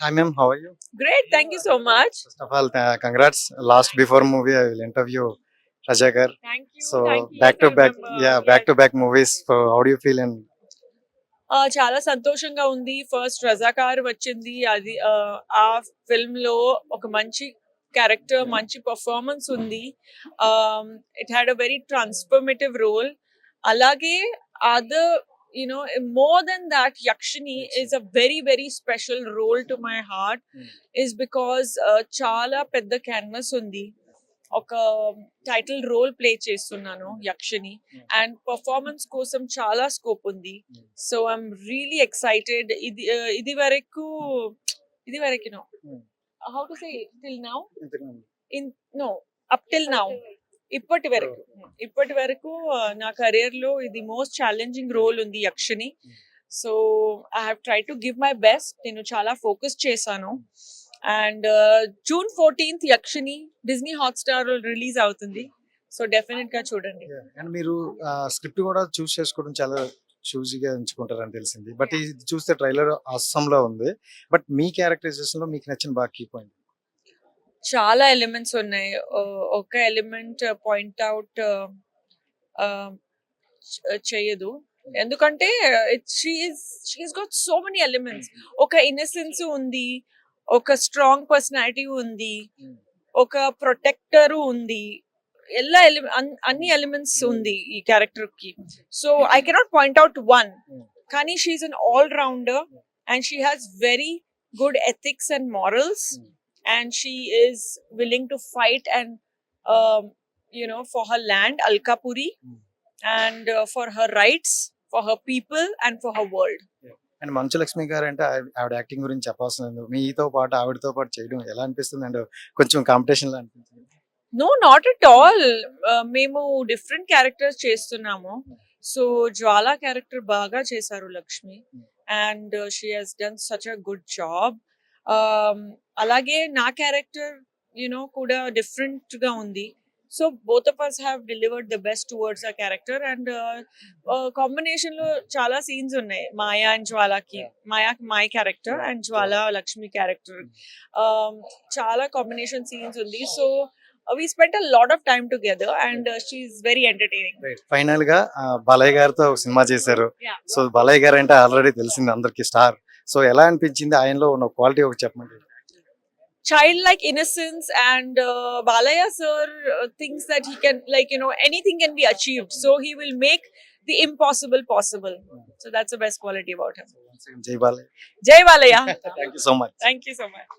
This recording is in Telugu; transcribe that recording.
Hi ma'am, how are you? Great, thank you so much. First of all, congrats. Last before movie, I will interview Rajagar. Thank you. So Yes, back to I back, remember. yeah, Yes. back to back movies. So how do you feel? And చాలా సంతోషంగా ఉంది. ఫస్ట్ రజాకార్ వచ్చింది. అది ఆ ఫిల్మ్ లో ఒక మంచి క్యారెక్టర్, మంచి పర్ఫార్మెన్స్ ఉంది. It had a very transformative role. అలాగే other more than that, Yakshini is a very very special role to my heart, is because చాలా పెద్ద క్యాన్వస్ ఉంది. ఒక టైటిల్ రోల్ ప్లే చేస్తున్నాను యక్షని, అండ్ పర్ఫార్మెన్స్ కోసం చాలా స్కోప్ ఉంది. So I'm really excited. ఇది వరకు no how to say till now in no up till now ఇప్పటి వరకు నా కెరీర్ లో ఇది మోస్ట్ ఛాలెంజింగ్ రోల్ ఉంది Yakshini. So I have try to give my best. నేను చాలా ఫోకస్ చేశాను. And June 14th Yakshini Disney Hotstar release అవుతుంది. సో డెఫినెట్ గా చూడండి. అండ్ మీరు స్క్రిప్ట్ కూడా చూస్ చేసుకోవడం చాలా చూజీగా ఎంచుకుంటారని తెలిసింది. బట్ ఇది చూస్తే ట్రైలర్ అస్సంలో ఉంది. బట్ మీ క్యారెక్టరైజేషన్ లో మీకు నచ్చిన బాగా కీ పాయింట్? చాలా ఎలిమెంట్స్ ఉన్నాయి. ఒక ఎలిమెంట్ పాయింట్ అవుట్ చేయదు, ఎందుకంటే she's got so many elements. ఒక ఇన్నసెన్స్ ఉంది, ఒక స్ట్రాంగ్ పర్సనాలిటీ ఉంది, ఒక ప్రొటెక్టర్ ఉంది. అన్ని ఎలిమెంట్స్ ఉంది ఈ క్యారెక్టర్ కి. So I cannot point out one, కానీ she's an all rounder and she has very good ethics and morals, and she is willing to fight and for her land Alkapuri, and for her rights, for her people and for her world. And Manchu Lakshmi గారు అంటే ఆవిడ యాక్టింగ్ గురించి చెప్పాల్సింది. మీతో పాటు ఆవిడతో పాటు చేయడం ఎలా అనిపిస్తుంది? అండ్ కొంచెం కాంపిటీషన్ లా అనిపిస్తుంది? No, not at all. మేము డిఫరెంట్ క్యారెక్టర్స్ చేస్తున్నాము. సో జ్వాల క్యారెక్టర్ బాగా చేశారు Lakshmi, and she has done such a good job. అలాగే నా క్యారెక్టర్ కూడా డిఫరెంట్ గా ఉంది. So both of us have delivered the best towards our character, and combination లో చాలా సీన్స్ ఉన్నాయి. మాయా అండ్ జ్వాలకి, Maya my character and Jwala Lakshmi character, చాలా కాంబినేషన్ సీన్స్ ఉంది. So we spent a lot of time together, and she's very entertaining. Final గా బాలయ్య గారితో ఒక సినిమా చేశారు. Yeah. సో బాలయ్య గారు అంటే ఆల్రెడీ తెలిసింది అందరికి స్టార్. సో ఎలా అనిపించింది? ఆయనలో ఉన్న క్వాలిటీ ఒక చెప్పండి. Childlike innocence, and Balaya sir thinks that he can, anything can be achieved. So he will make the impossible possible. So that's the best quality about him. జై Balayya. Jai Balaya. Thank you so much. Thank you so much.